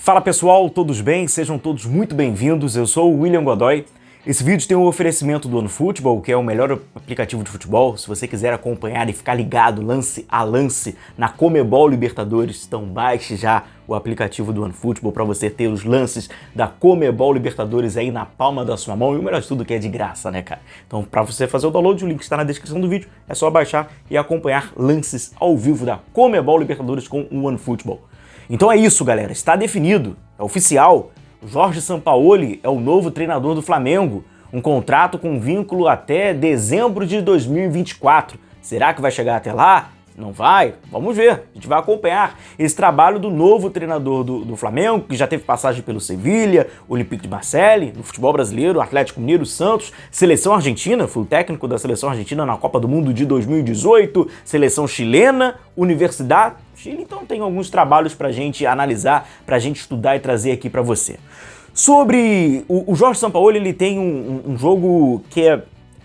Fala pessoal, todos bem? Sejam todos muito bem-vindos, eu sou o William Godoy. Esse vídeo tem um oferecimento do OneFootball, que é o melhor aplicativo de futebol. Se você quiser acompanhar e ficar ligado lance a lance na Comebol Libertadores, então baixe já o aplicativo do OneFootball para você ter os lances da Comebol Libertadores aí na palma da sua mão. E o melhor de tudo que é de graça, né, cara? Então, para você fazer o download, o link está na descrição do vídeo. É só baixar e acompanhar lances ao vivo da Comebol Libertadores com o OneFootball. Então é isso, galera. Está definido, é oficial. Jorge Sampaoli é o novo treinador do Flamengo, um contrato com vínculo até dezembro de 2024. Será que vai chegar até lá? Não vai? Vamos ver, a gente vai acompanhar esse trabalho do novo treinador do Flamengo, que já teve passagem pelo Sevilha, Olympique de Marseille, no futebol brasileiro, Atlético Mineiro, Santos, Seleção Argentina, foi o técnico da Seleção Argentina na Copa do Mundo de 2018, Seleção Chilena, Universidade Chile, então tem alguns trabalhos pra gente analisar, pra gente estudar e trazer aqui pra você. Sobre o Jorge Sampaoli, ele tem um jogo que é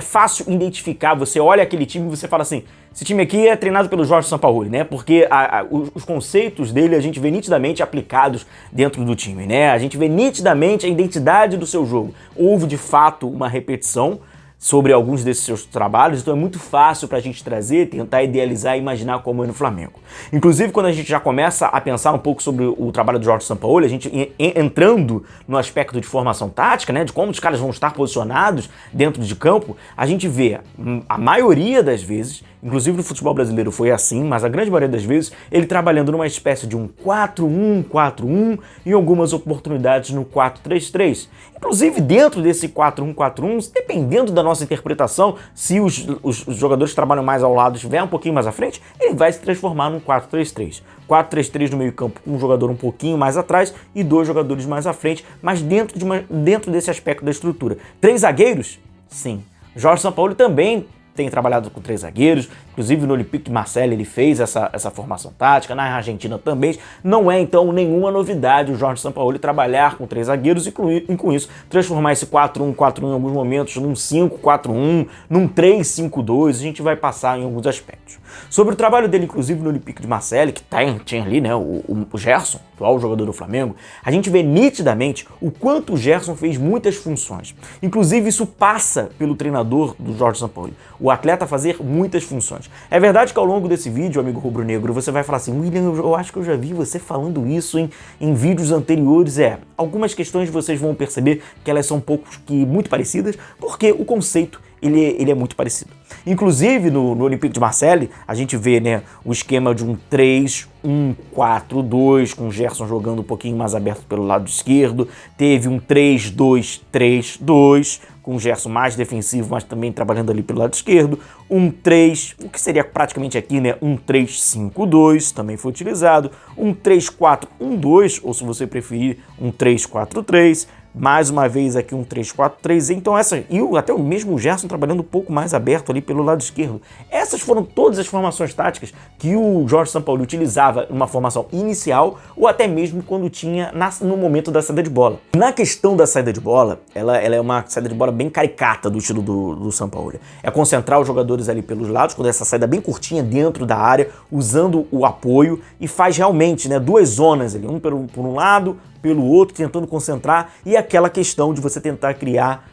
fácil identificar. Você olha aquele time e você fala assim, esse time aqui é treinado pelo Jorge Sampaoli, né? Porque os conceitos dele a gente vê nitidamente aplicados dentro do time, né? A gente vê nitidamente a identidade do seu jogo. Houve de fato uma repetição sobre alguns desses seus trabalhos, então é muito fácil pra gente trazer, tentar idealizar e imaginar como é no Flamengo. Inclusive, quando a gente já começa a pensar um pouco sobre o trabalho do Jorge Sampaoli, a gente entrando no aspecto de formação tática, né, de como os caras vão estar posicionados dentro de campo, a gente vê a maioria das vezes, inclusive no futebol brasileiro foi assim, mas a grande maioria das vezes, ele trabalhando numa espécie de um 4-1-4-1 e algumas oportunidades no 4-3-3. Inclusive, dentro desse 4-1-4-1, dependendo da nossa interpretação, se os jogadores que trabalham mais ao lado estiver um pouquinho mais à frente, ele vai se transformar num 4-3-3. 4-3-3 no meio campo, um jogador um pouquinho mais atrás e dois jogadores mais à frente, mas dentro desse aspecto da estrutura. 3 zagueiros? Sim. Jorge Sampaoli também tem trabalhado com 3 zagueiros, inclusive no Olympique de Marseille ele fez essa formação tática, na Argentina também. Não é então nenhuma novidade o Jorge Sampaoli trabalhar com 3 zagueiros e com isso transformar esse 4-1-4-1 em alguns momentos num 5-4-1, num 3-5-2, a gente vai passar em alguns aspectos. Sobre o trabalho dele, inclusive no Olympique de Marseille, que tinha ali, né, o Gerson, atual jogador do Flamengo, a gente vê nitidamente o quanto o Gerson fez muitas funções. Inclusive isso passa pelo treinador do Jorge Sampaoli, o atleta fazer muitas funções. É verdade que ao longo desse vídeo, amigo rubro-negro, você vai falar assim, William, eu acho que eu já vi você falando isso em vídeos anteriores. Algumas questões vocês vão perceber que elas são muito parecidas, porque o conceito ele é muito parecido. Inclusive, no Olympique de Marseille, a gente vê, né, o esquema de um 3-1-4-2, com o Gerson jogando um pouquinho mais aberto pelo lado esquerdo. Teve um 3-2-3-2, com o Gerson mais defensivo, mas também trabalhando ali pelo lado esquerdo. Um 3, o que seria praticamente aqui, né, um 3-5-2, também foi utilizado. Um 3-4-1-2, ou se você preferir, um 3-4-3. Mais uma vez aqui um 3-4-3, então até o mesmo Gerson trabalhando um pouco mais aberto ali pelo lado esquerdo. Essas foram todas as formações táticas que o Jorge Sampaoli utilizava numa formação inicial ou até mesmo quando tinha no momento da saída de bola. Na questão da saída de bola, ela é uma saída de bola bem caricata do estilo do Sampaoli. É concentrar os jogadores ali pelos lados, quando essa saída bem curtinha dentro da área, usando o apoio e faz realmente, né, 2 zonas ali, um por um lado, pelo outro, tentando concentrar, e aquela questão de você tentar criar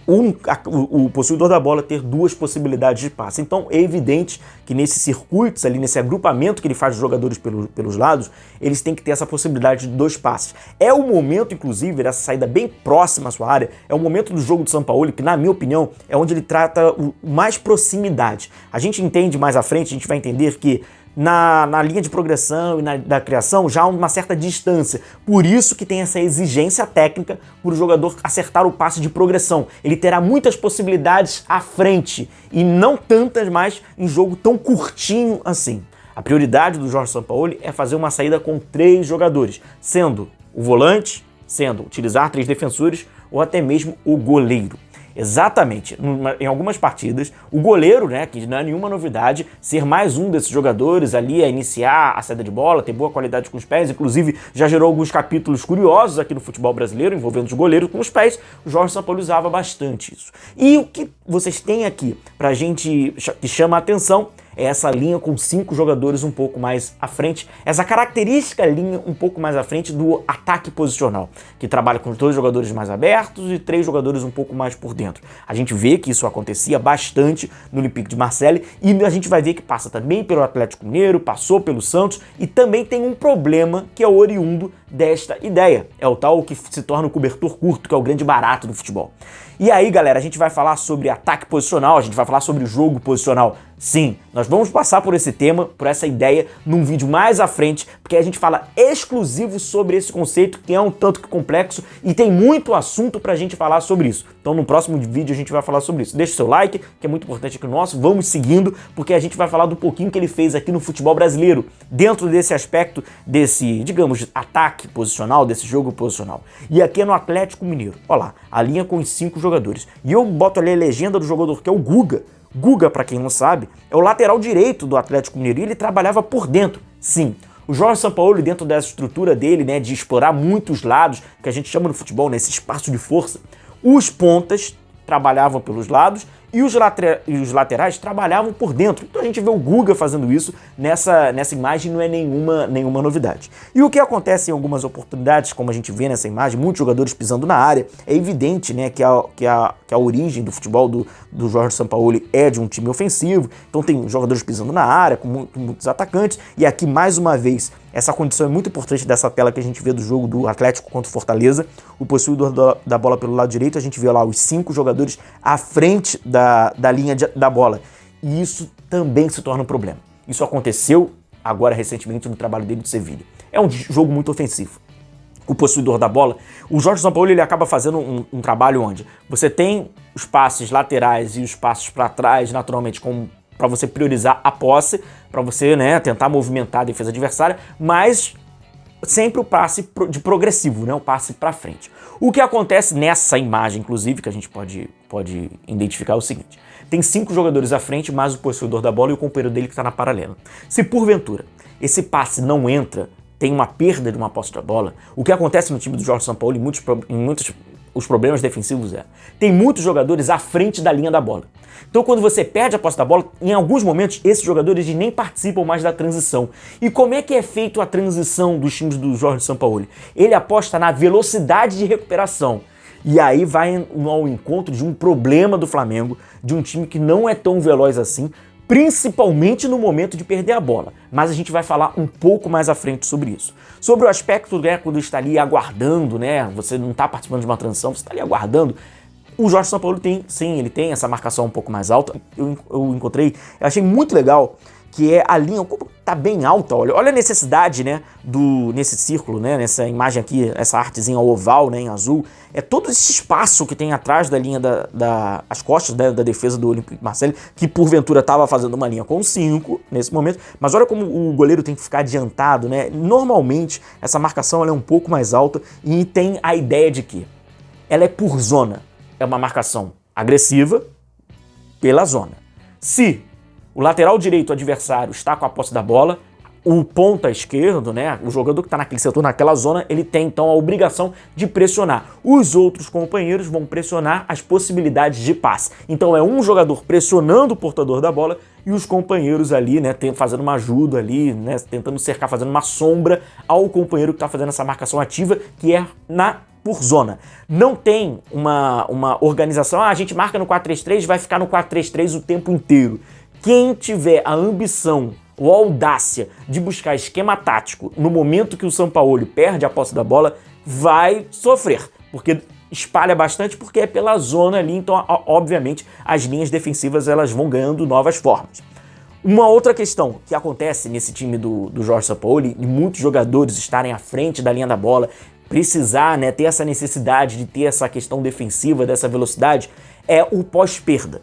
o possuidor da bola ter 2 possibilidades de passe. Então é evidente que nesses circuitos ali, nesse agrupamento que ele faz dos jogadores pelos lados, eles têm que ter essa possibilidade de 2 passes. É o momento, inclusive, dessa saída bem próxima à sua área, é o momento do jogo do Sampaoli que, na minha opinião, é onde ele trata mais proximidade. A gente entende mais à frente, a gente vai entender que na linha de progressão e da criação já há uma certa distância. Por isso que tem essa exigência técnica para o jogador acertar o passe de progressão. Ele terá muitas possibilidades à frente e não tantas mais em jogo tão curtinho assim. A prioridade do Jorge Sampaoli é fazer uma saída com 3 jogadores, sendo o volante, sendo utilizar 3 defensores ou até mesmo o goleiro. Exatamente, em algumas partidas, o goleiro, né, que não é nenhuma novidade, ser mais um desses jogadores ali a iniciar a saída de bola, ter boa qualidade com os pés, inclusive já gerou alguns capítulos curiosos aqui no futebol brasileiro, envolvendo os goleiros com os pés. O Jorge Sampaoli usava bastante isso. E o que vocês têm aqui pra gente, que chama a atenção, É essa linha com 5 jogadores um pouco mais à frente, essa característica linha um pouco mais à frente do ataque posicional, que trabalha com 2 jogadores mais abertos e 3 jogadores um pouco mais por dentro. A gente vê que isso acontecia bastante no Olympique de Marseille e a gente vai ver que passa também pelo Atlético Mineiro, passou pelo Santos e também tem um problema que é oriundo desta ideia. É o tal que se torna o cobertor curto, que é o grande barato do futebol. E aí, galera, a gente vai falar sobre ataque posicional, a gente vai falar sobre jogo posicional. Sim, nós vamos passar por esse tema, por essa ideia, num vídeo mais à frente, porque a gente fala exclusivo sobre esse conceito, que é um tanto que complexo e tem muito assunto pra gente falar sobre isso. Então no próximo vídeo a gente vai falar sobre isso. Deixa o seu like, que é muito importante aqui no nosso, vamos seguindo, porque a gente vai falar do pouquinho que ele fez aqui no futebol brasileiro, dentro desse aspecto, desse, digamos, ataque posicional, desse jogo posicional. E aqui é no Atlético Mineiro. Olha lá, a linha com os 5 jogadores. E eu boto ali a legenda do jogador, que é o Guga. Guga, para quem não sabe, é o lateral direito do Atlético Mineiro e ele trabalhava por dentro. Sim, o Jorge Sampaoli, dentro dessa estrutura dele, né, de explorar muitos lados, que a gente chama no futebol, nesse espaço de força, os pontas trabalhavam pelos lados e os laterais trabalhavam por dentro. Então a gente vê o Guga fazendo isso nessa imagem, não é nenhuma novidade. E o que acontece em algumas oportunidades, como a gente vê nessa imagem, muitos jogadores pisando na área, é evidente, né, que a origem do futebol do Jorge Sampaoli é de um time ofensivo, então tem jogadores pisando na área, com muitos atacantes, e aqui mais uma vez, essa condição é muito importante dessa tela que a gente vê do jogo do Atlético contra o Fortaleza, o possuidor da bola pelo lado direito, a gente vê lá os 5 jogadores à frente da linha da bola, e isso também se torna um problema. Isso aconteceu agora recentemente no trabalho dele de Sevilha. É um jogo muito ofensivo. O possuidor da bola, o Jorge Sampaoli, ele acaba fazendo um trabalho onde você tem os passes laterais e os passes para trás, naturalmente, para você priorizar a posse, para você, né, tentar movimentar a defesa adversária, mas sempre o passe de progressivo, né, o passe para frente. O que acontece nessa imagem, inclusive, que a gente pode identificar é o seguinte: tem 5 jogadores à frente, mais o possuidor da bola e o companheiro dele que está na paralela. Se porventura esse passe não entra, tem uma perda de uma posse da bola, o que acontece no time do Jorge Sampaoli, os problemas defensivos tem muitos jogadores à frente da linha da bola. Então quando você perde a posse da bola, em alguns momentos esses jogadores nem participam mais da transição. E como é que é feito a transição dos times do Jorge Sampaoli? Ele aposta na velocidade de recuperação. E aí vai ao encontro de um problema do Flamengo, de um time que não é tão veloz assim, principalmente no momento de perder a bola. Mas a gente vai falar um pouco mais à frente sobre isso. Sobre o aspecto, né, quando está ali aguardando, né, você não está participando de uma transição, você está ali aguardando, o Jorge Sampaoli ele tem essa marcação um pouco mais alta. Eu achei muito legal, que é a linha, como tá bem alta, olha a necessidade, né, nesse círculo, né, nessa imagem aqui, essa artezinha oval, né, em azul, é todo esse espaço que tem atrás da linha as costas, né, da defesa do Olympique de Marseille, que porventura estava fazendo uma linha com 5 nesse momento, mas olha como o goleiro tem que ficar adiantado, né, normalmente essa marcação ela é um pouco mais alta e tem a ideia de que ela é por zona, é uma marcação agressiva pela zona. Se o lateral direito adversário está com a posse da bola, o ponta esquerdo, né, o jogador que está naquele setor, naquela zona, ele tem então a obrigação de pressionar. Os outros companheiros vão pressionar as possibilidades de passe. Então é um jogador pressionando o portador da bola e os companheiros ali, né, fazendo uma ajuda ali, né, tentando cercar, fazendo uma sombra ao companheiro que está fazendo essa marcação ativa, que é por zona. Não tem uma organização, a gente marca no 4-3-3 e vai ficar no 4-3-3 o tempo inteiro. Quem tiver a ambição ou a audácia de buscar esquema tático no momento que o Sampaoli perde a posse da bola, vai sofrer, porque espalha bastante, porque é pela zona ali, então obviamente as linhas defensivas elas vão ganhando novas formas. Uma outra questão que acontece nesse time do Jorge Sampaoli, de muitos jogadores estarem à frente da linha da bola, precisar, né, ter essa necessidade de ter essa questão defensiva, dessa velocidade, é o pós-perda.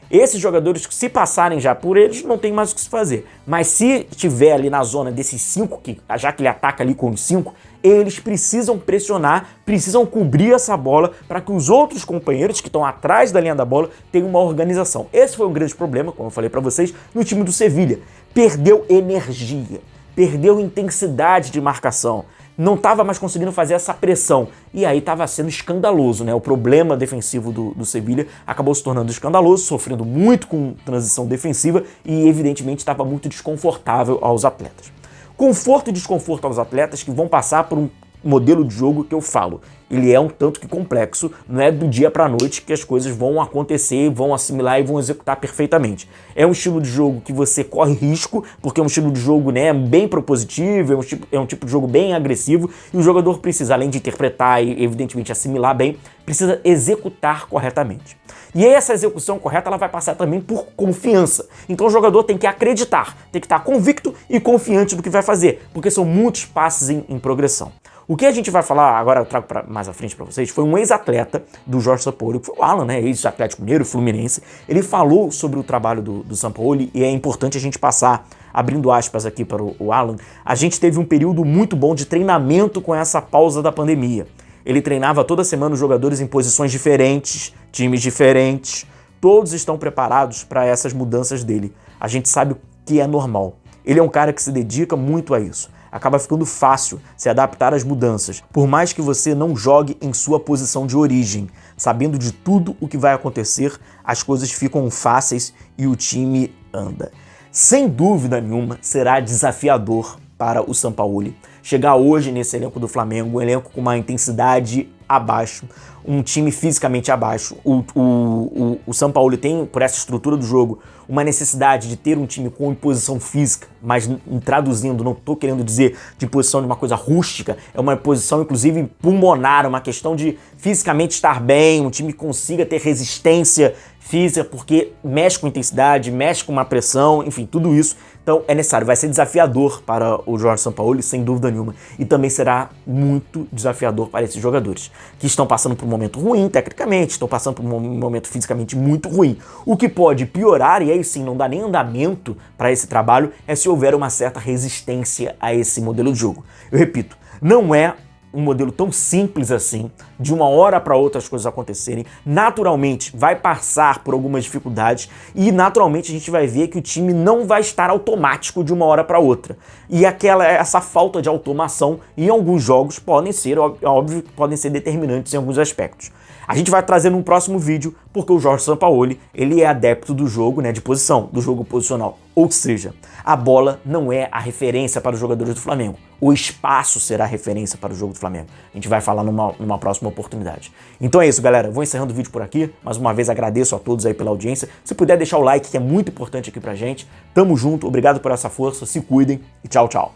Esses jogadores, que se passarem já por eles, não tem mais o que se fazer. Mas se estiver ali na zona desses 5, já que ele ataca ali com os 5, eles precisam pressionar, precisam cobrir essa bola para que os outros companheiros que estão atrás da linha da bola tenham uma organização. Esse foi um grande problema, como eu falei para vocês, no time do Sevilha. Perdeu energia, perdeu intensidade de marcação. não estava mais conseguindo fazer essa pressão. E aí estava sendo escandaloso, né? O problema defensivo do Sevilla acabou se tornando escandaloso, sofrendo muito com transição defensiva e evidentemente estava muito desconfortável aos atletas. Conforto e desconforto aos atletas que vão passar por um modelo de jogo que eu falo. Ele é um tanto que complexo, não é do dia para a noite que as coisas vão acontecer, vão assimilar e vão executar perfeitamente. É um estilo de jogo que você corre risco, porque é um estilo de jogo, né, bem propositivo, é um tipo de jogo bem agressivo, e o jogador precisa, além de interpretar e evidentemente assimilar bem, precisa executar corretamente. E essa execução correta ela vai passar também por confiança. Então o jogador tem que acreditar, tem que estar convicto e confiante do que vai fazer, porque são muitos passos em progressão. O que a gente vai falar, agora eu trago mais à frente para vocês, foi um ex-atleta do Jorge Sampaoli, que foi o Alan, né, ex-Atlético Mineiro, Fluminense. Ele falou sobre o trabalho do Sampaoli e é importante a gente passar, abrindo aspas aqui para o Alan, a gente teve um período muito bom de treinamento com essa pausa da pandemia. Ele treinava toda semana os jogadores em posições diferentes, times diferentes, todos estão preparados para essas mudanças dele. A gente sabe que é normal. Ele é um cara que se dedica muito a isso. Acaba ficando fácil se adaptar às mudanças, por mais que você não jogue em sua posição de origem. Sabendo de tudo o que vai acontecer, as coisas ficam fáceis e o time anda. Sem dúvida nenhuma, será desafiador para o Sampaoli chegar hoje nesse elenco do Flamengo, um elenco com uma intensidade abaixo, um time fisicamente abaixo. O Sampaoli tem, por essa estrutura do jogo, uma necessidade de ter um time com imposição física, mas traduzindo, não estou querendo dizer de posição de uma coisa rústica, é uma posição inclusive pulmonar, uma questão de fisicamente estar bem, um time que consiga ter resistência física, porque mexe com intensidade, mexe com uma pressão, enfim, tudo isso. Então é necessário, vai ser desafiador para o Jorge Sampaoli, sem dúvida nenhuma, e também será muito desafiador para esses jogadores, que estão passando por um momento ruim tecnicamente, estão passando por um momento fisicamente muito ruim. O que pode piorar, e aí sim não dá nem andamento para esse trabalho, é se houver uma certa resistência a esse modelo de jogo. Eu repito, não é um modelo tão simples assim, de uma hora para outra as coisas acontecerem. Naturalmente vai passar por algumas dificuldades e naturalmente a gente vai ver que o time não vai estar automático de uma hora para outra. E essa falta de automação em alguns jogos podem ser, óbvio, podem ser determinantes em alguns aspectos. A gente vai trazer num próximo vídeo, porque o Jorge Sampaoli, ele é adepto do jogo, né, de posição, do jogo posicional. Ou seja, a bola não é a referência para os jogadores do Flamengo. O espaço será a referência para o jogo do Flamengo. A gente vai falar numa próxima oportunidade. Então é isso, galera. Vou encerrando o vídeo por aqui. Mais uma vez agradeço a todos aí pela audiência. Se puder deixar o like, que é muito importante aqui pra gente. Tamo junto, obrigado por essa força, se cuidem e tchau, tchau.